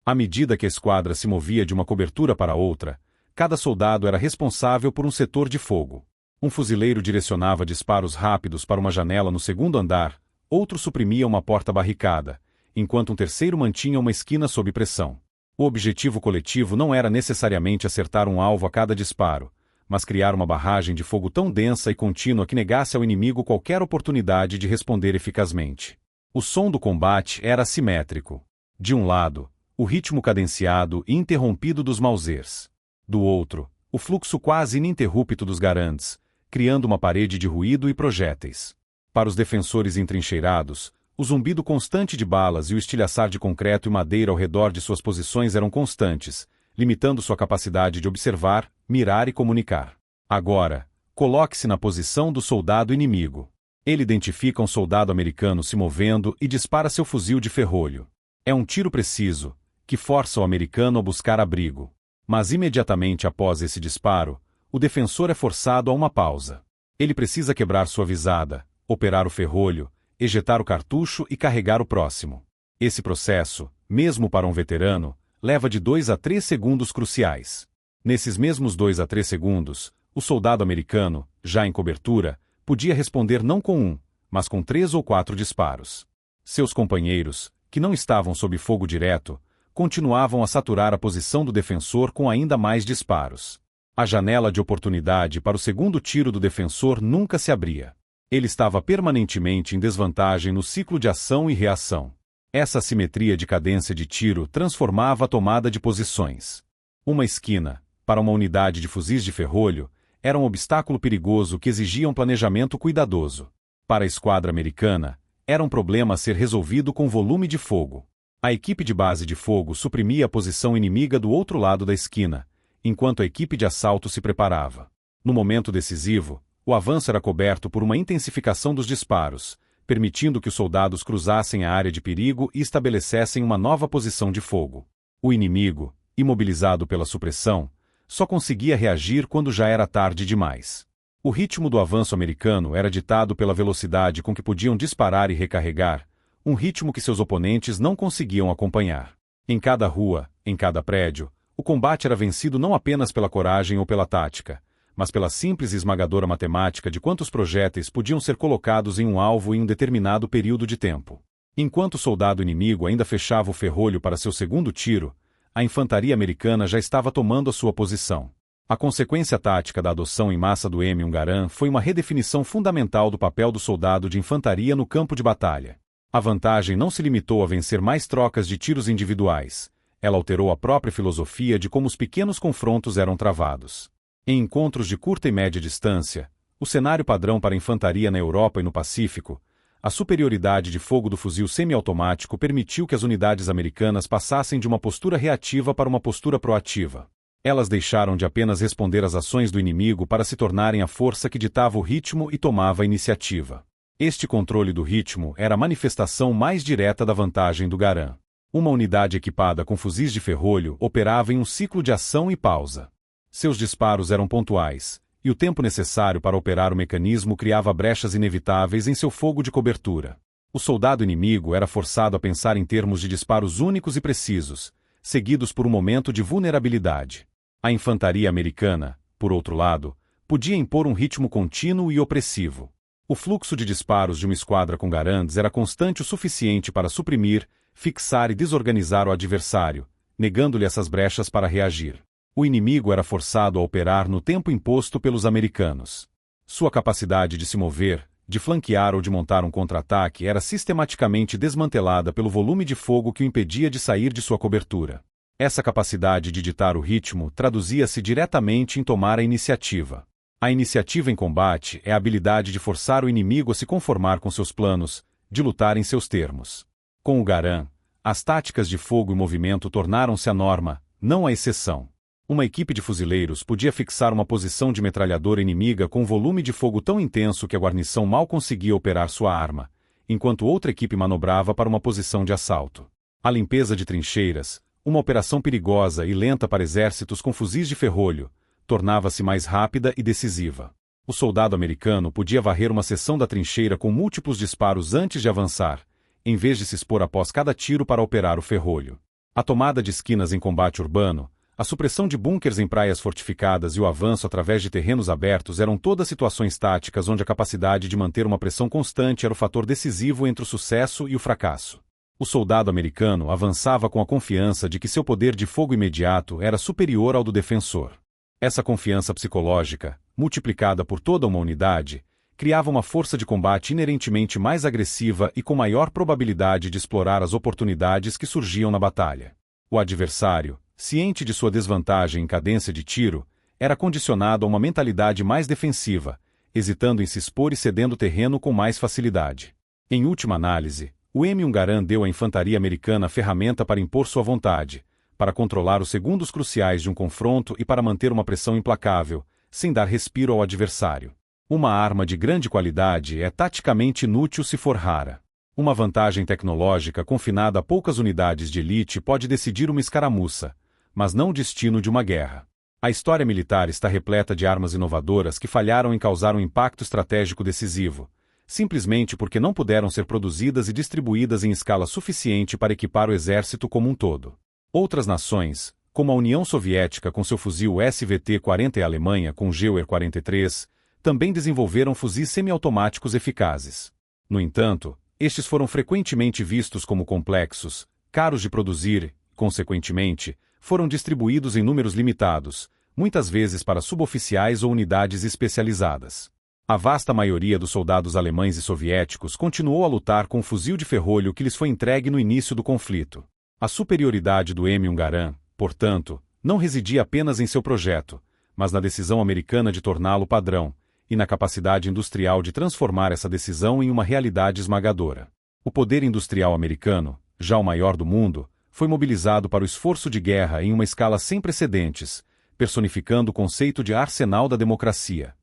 À medida que a esquadra se movia de uma cobertura para outra, cada soldado era responsável por um setor de fogo. Um fuzileiro direcionava disparos rápidos para uma janela no segundo andar, outro suprimia uma porta barricada, enquanto um terceiro mantinha uma esquina sob pressão. O objetivo coletivo não era necessariamente acertar um alvo a cada disparo, mas criar uma barragem de fogo tão densa e contínua que negasse ao inimigo qualquer oportunidade de responder eficazmente. O som do combate era assimétrico. De um lado, o ritmo cadenciado e interrompido dos Mausers. Do outro, o fluxo quase ininterrupto dos Garands, criando uma parede de ruído e projéteis. Para os defensores entrincheirados, o zumbido constante de balas e o estilhaçar de concreto e madeira ao redor de suas posições eram constantes, limitando sua capacidade de observar, mirar e comunicar. Agora, coloque-se na posição do soldado inimigo. Ele identifica um soldado americano se movendo e dispara seu fuzil de ferrolho. É um tiro preciso, que força o americano a buscar abrigo. Mas imediatamente após esse disparo, o defensor é forçado a uma pausa. Ele precisa quebrar sua visada, operar o ferrolho, ejetar o cartucho e carregar o próximo. Esse processo, mesmo para um veterano, leva de 2 a 3 segundos cruciais. Nesses mesmos 2 a 3 segundos, o soldado americano, já em cobertura, podia responder não com 1, mas com 3 ou 4 disparos. Seus companheiros, que não estavam sob fogo direto, continuavam a saturar a posição do defensor com ainda mais disparos. A janela de oportunidade para o segundo tiro do defensor nunca se abria. Ele estava permanentemente em desvantagem no ciclo de ação e reação. Essa assimetria de cadência de tiro transformava a tomada de posições. Uma esquina, para uma unidade de fuzis de ferrolho, era um obstáculo perigoso que exigia um planejamento cuidadoso. Para a esquadra americana, era um problema a ser resolvido com volume de fogo. A equipe de base de fogo suprimia a posição inimiga do outro lado da esquina, enquanto a equipe de assalto se preparava. No momento decisivo, o avanço era coberto por uma intensificação dos disparos, permitindo que os soldados cruzassem a área de perigo e estabelecessem uma nova posição de fogo. O inimigo, imobilizado pela supressão, só conseguia reagir quando já era tarde demais. O ritmo do avanço americano era ditado pela velocidade com que podiam disparar e recarregar, um ritmo que seus oponentes não conseguiam acompanhar. Em cada rua, em cada prédio, o combate era vencido não apenas pela coragem ou pela tática, mas pela simples e esmagadora matemática de quantos projéteis podiam ser colocados em um alvo em um determinado período de tempo. Enquanto o soldado inimigo ainda fechava o ferrolho para seu segundo tiro, a infantaria americana já estava tomando a sua posição. A consequência tática da adoção em massa do M1 Garand foi uma redefinição fundamental do papel do soldado de infantaria no campo de batalha. A vantagem não se limitou a vencer mais trocas de tiros individuais. Ela alterou a própria filosofia de como os pequenos confrontos eram travados. Em encontros de curta e média distância, o cenário padrão para a infantaria na Europa e no Pacífico, a superioridade de fogo do fuzil semiautomático permitiu que as unidades americanas passassem de uma postura reativa para uma postura proativa. Elas deixaram de apenas responder às ações do inimigo para se tornarem a força que ditava o ritmo e tomava a iniciativa. Este controle do ritmo era a manifestação mais direta da vantagem do Garand. Uma unidade equipada com fuzis de ferrolho operava em um ciclo de ação e pausa. Seus disparos eram pontuais, e o tempo necessário para operar o mecanismo criava brechas inevitáveis em seu fogo de cobertura. O soldado inimigo era forçado a pensar em termos de disparos únicos e precisos, seguidos por um momento de vulnerabilidade. A infantaria americana, por outro lado, podia impor um ritmo contínuo e opressivo. O fluxo de disparos de uma esquadra com Garands era constante o suficiente para suprimir, fixar e desorganizar o adversário, negando-lhe essas brechas para reagir. O inimigo era forçado a operar no tempo imposto pelos americanos. Sua capacidade de se mover, de flanquear ou de montar um contra-ataque era sistematicamente desmantelada pelo volume de fogo que o impedia de sair de sua cobertura. Essa capacidade de ditar o ritmo traduzia-se diretamente em tomar a iniciativa. A iniciativa em combate é a habilidade de forçar o inimigo a se conformar com seus planos, de lutar em seus termos. Com o Garand, as táticas de fogo e movimento tornaram-se a norma, não a exceção. Uma equipe de fuzileiros podia fixar uma posição de metralhadora inimiga com um volume de fogo tão intenso que a guarnição mal conseguia operar sua arma, enquanto outra equipe manobrava para uma posição de assalto. A limpeza de trincheiras, uma operação perigosa e lenta para exércitos com fuzis de ferrolho, tornava-se mais rápida e decisiva. O soldado americano podia varrer uma seção da trincheira com múltiplos disparos antes de avançar, em vez de se expor após cada tiro para operar o ferrolho. A tomada de esquinas em combate urbano, a supressão de bunkers em praias fortificadas e o avanço através de terrenos abertos eram todas situações táticas onde a capacidade de manter uma pressão constante era o fator decisivo entre o sucesso e o fracasso. O soldado americano avançava com a confiança de que seu poder de fogo imediato era superior ao do defensor. Essa confiança psicológica, multiplicada por toda uma unidade, criava uma força de combate inerentemente mais agressiva e com maior probabilidade de explorar as oportunidades que surgiam na batalha. O adversário, ciente de sua desvantagem em cadência de tiro, era condicionado a uma mentalidade mais defensiva, hesitando em se expor e cedendo terreno com mais facilidade. Em última análise, o M1 Garand deu à infantaria americana a ferramenta para impor sua vontade, para controlar os segundos cruciais de um confronto e para manter uma pressão implacável, sem dar respiro ao adversário. Uma arma de grande qualidade é taticamente inútil se for rara. Uma vantagem tecnológica confinada a poucas unidades de elite pode decidir uma escaramuça, mas não o destino de uma guerra. A história militar está repleta de armas inovadoras que falharam em causar um impacto estratégico decisivo, simplesmente porque não puderam ser produzidas e distribuídas em escala suficiente para equipar o exército como um todo. Outras nações, como a União Soviética com seu fuzil SVT-40 e a Alemanha com o Geuer-43, também desenvolveram fuzis semiautomáticos eficazes. No entanto, estes foram frequentemente vistos como complexos, caros de produzir e, consequentemente, foram distribuídos em números limitados, muitas vezes para suboficiais ou unidades especializadas. A vasta maioria dos soldados alemães e soviéticos continuou a lutar com o fuzil de ferrolho que lhes foi entregue no início do conflito. A superioridade do M1 Garand, portanto, não residia apenas em seu projeto, mas na decisão americana de torná-lo padrão, e na capacidade industrial de transformar essa decisão em uma realidade esmagadora. O poder industrial americano, já o maior do mundo, foi mobilizado para o esforço de guerra em uma escala sem precedentes, personificando o conceito de arsenal da democracia.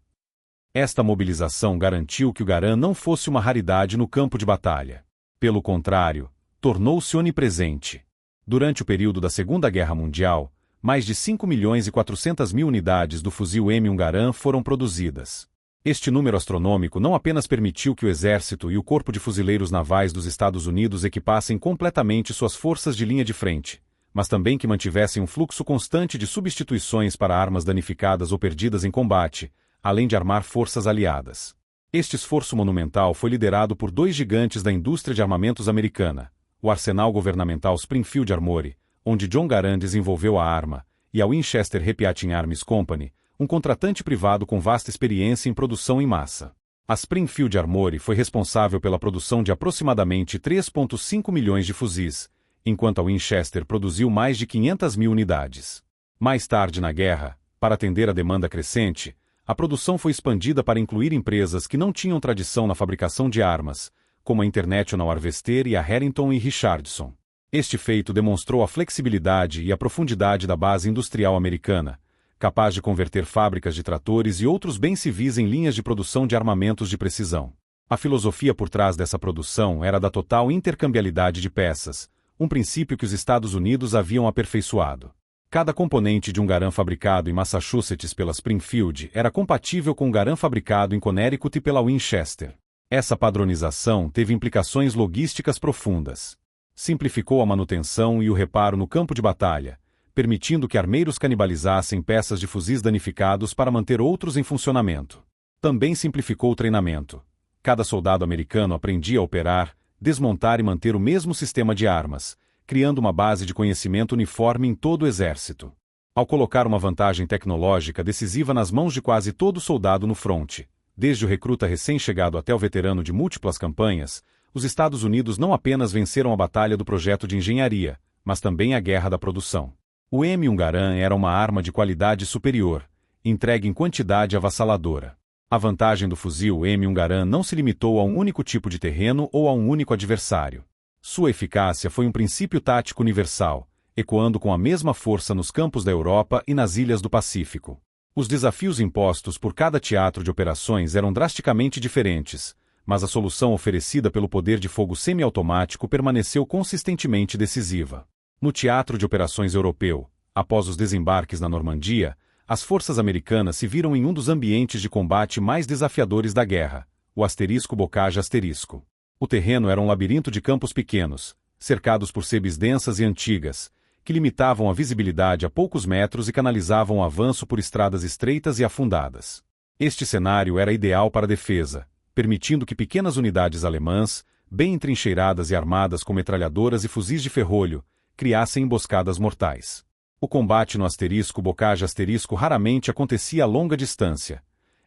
Esta mobilização garantiu que o Garand não fosse uma raridade no campo de batalha. Pelo contrário, tornou-se onipresente. Durante o período da Segunda Guerra Mundial, mais de 5.400.000 unidades do fuzil M1 Garand foram produzidas. Este número astronômico não apenas permitiu que o Exército e o Corpo de Fuzileiros Navais dos Estados Unidos equipassem completamente suas forças de linha de frente, mas também que mantivessem um fluxo constante de substituições para armas danificadas ou perdidas em combate, além de armar forças aliadas. Este esforço monumental foi liderado por dois gigantes da indústria de armamentos americana, o arsenal governamental Springfield Armory, onde John Garand desenvolveu a arma, e a Winchester Repeating Arms Company, um contratante privado com vasta experiência em produção em massa. A Springfield Armory foi responsável pela produção de aproximadamente 3,5 milhões de fuzis, enquanto a Winchester produziu mais de 500.000 unidades. Mais tarde na guerra, para atender a demanda crescente, a produção foi expandida para incluir empresas que não tinham tradição na fabricação de armas, como a International Harvester e a Harrington e Richardson. Este feito demonstrou a flexibilidade e a profundidade da base industrial americana, capaz de converter fábricas de tratores e outros bens civis em linhas de produção de armamentos de precisão. A filosofia por trás dessa produção era da total intercambiabilidade de peças, um princípio que os Estados Unidos haviam aperfeiçoado. Cada componente de um Garand fabricado em Massachusetts pela Springfield era compatível com um Garand fabricado em Connecticut pela Winchester. Essa padronização teve implicações logísticas profundas. Simplificou a manutenção e o reparo no campo de batalha, permitindo que armeiros canibalizassem peças de fuzis danificados para manter outros em funcionamento. Também simplificou o treinamento. Cada soldado americano aprendia a operar, desmontar e manter o mesmo sistema de armas, criando uma base de conhecimento uniforme em todo o exército. Ao colocar uma vantagem tecnológica decisiva nas mãos de quase todo soldado no fronte, desde o recruta recém-chegado até o veterano de múltiplas campanhas, os Estados Unidos não apenas venceram a batalha do projeto de engenharia, mas também a guerra da produção. O M1 Garand era uma arma de qualidade superior, entregue em quantidade avassaladora. A vantagem do fuzil M1 Garand não se limitou a um único tipo de terreno ou a um único adversário. Sua eficácia foi um princípio tático universal, ecoando com a mesma força nos campos da Europa e nas ilhas do Pacífico. Os desafios impostos por cada teatro de operações eram drasticamente diferentes, mas a solução oferecida pelo poder de fogo semiautomático permaneceu consistentemente decisiva. No teatro de operações europeu, após os desembarques na Normandia, as forças americanas se viram em um dos ambientes de combate mais desafiadores da guerra, o *Bocage*. O terreno era um labirinto de campos pequenos, cercados por sebes densas e antigas, que limitavam a visibilidade a poucos metros e canalizavam o avanço por estradas estreitas e afundadas. Este cenário era ideal para a defesa, permitindo que pequenas unidades alemãs, bem entrincheiradas e armadas com metralhadoras e fuzis de ferrolho, criassem emboscadas mortais. O combate no *Bocage* raramente acontecia a longa distância.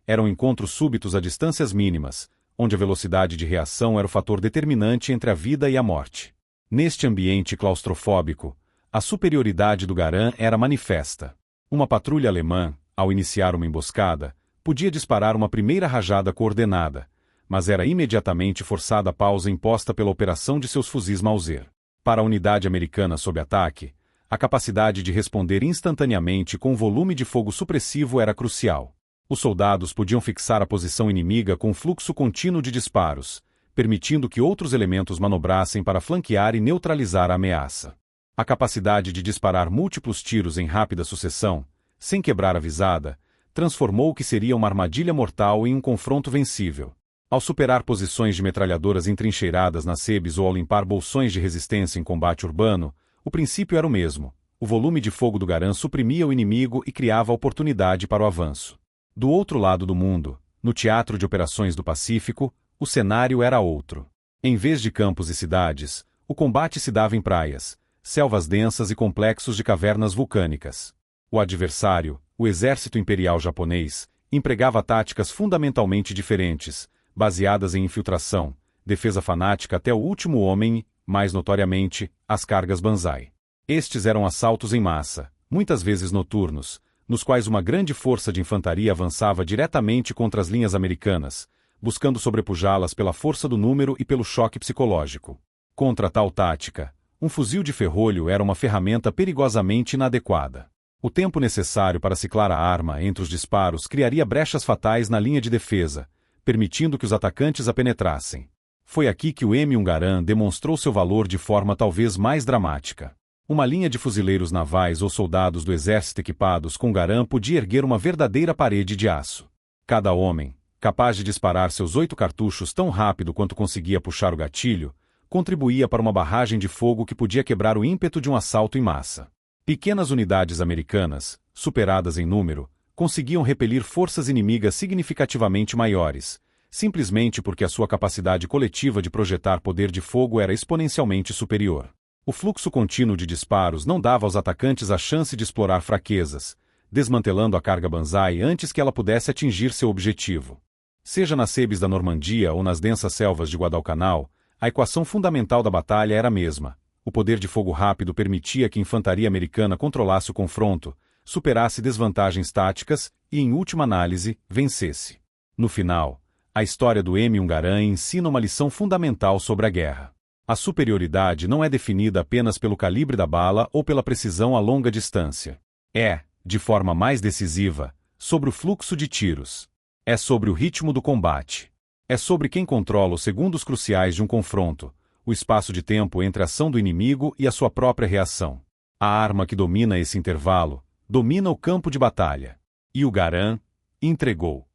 Eram encontros súbitos a distâncias mínimas, onde a velocidade de reação era o fator determinante entre a vida e a morte. Neste ambiente claustrofóbico, a superioridade do Garand era manifesta. Uma patrulha alemã, ao iniciar uma emboscada, podia disparar uma primeira rajada coordenada, mas era imediatamente forçada a pausa imposta pela operação de seus fuzis Mauser. Para a unidade americana sob ataque, a capacidade de responder instantaneamente com um volume de fogo supressivo era crucial. Os soldados podiam fixar a posição inimiga com um fluxo contínuo de disparos, permitindo que outros elementos manobrassem para flanquear e neutralizar a ameaça. A capacidade de disparar múltiplos tiros em rápida sucessão, sem quebrar a visada, transformou o que seria uma armadilha mortal em um confronto vencível. Ao superar posições de metralhadoras entrincheiradas nas sebes ou ao limpar bolsões de resistência em combate urbano, o princípio era o mesmo. O volume de fogo do Garand suprimia o inimigo e criava oportunidade para o avanço. Do outro lado do mundo, no Teatro de Operações do Pacífico, o cenário era outro. Em vez de campos e cidades, o combate se dava em praias, selvas densas e complexos de cavernas vulcânicas. O adversário, o exército imperial japonês, empregava táticas fundamentalmente diferentes, baseadas em infiltração, defesa fanática até o último homem e, mais notoriamente, as cargas Banzai. Estes eram assaltos em massa, muitas vezes noturnos, nos quais uma grande força de infantaria avançava diretamente contra as linhas americanas, buscando sobrepujá-las pela força do número e pelo choque psicológico. Contra tal tática, um fuzil de ferrolho era uma ferramenta perigosamente inadequada. O tempo necessário para ciclar a arma entre os disparos criaria brechas fatais na linha de defesa, permitindo que os atacantes a penetrassem. Foi aqui que o M1 Garand demonstrou seu valor de forma talvez mais dramática. Uma linha de fuzileiros navais ou soldados do exército equipados com Garand podia erguer uma verdadeira parede de aço. Cada homem, capaz de disparar seus 8 cartuchos tão rápido quanto conseguia puxar o gatilho, contribuía para uma barragem de fogo que podia quebrar o ímpeto de um assalto em massa. Pequenas unidades americanas, superadas em número, conseguiam repelir forças inimigas significativamente maiores, simplesmente porque a sua capacidade coletiva de projetar poder de fogo era exponencialmente superior. O fluxo contínuo de disparos não dava aos atacantes a chance de explorar fraquezas, desmantelando a carga Banzai antes que ela pudesse atingir seu objetivo. Seja nas sebes da Normandia ou nas densas selvas de Guadalcanal, a equação fundamental da batalha era a mesma. O poder de fogo rápido permitia que a infantaria americana controlasse o confronto, superasse desvantagens táticas e, em última análise, vencesse. No final, a história do M1 Garand ensina uma lição fundamental sobre a guerra. A superioridade não é definida apenas pelo calibre da bala ou pela precisão a longa distância. É, de forma mais decisiva, sobre o fluxo de tiros. É sobre o ritmo do combate. É sobre quem controla os segundos cruciais de um confronto, o espaço de tempo entre a ação do inimigo e a sua própria reação. A arma que domina esse intervalo, domina o campo de batalha. E o Garand entregou.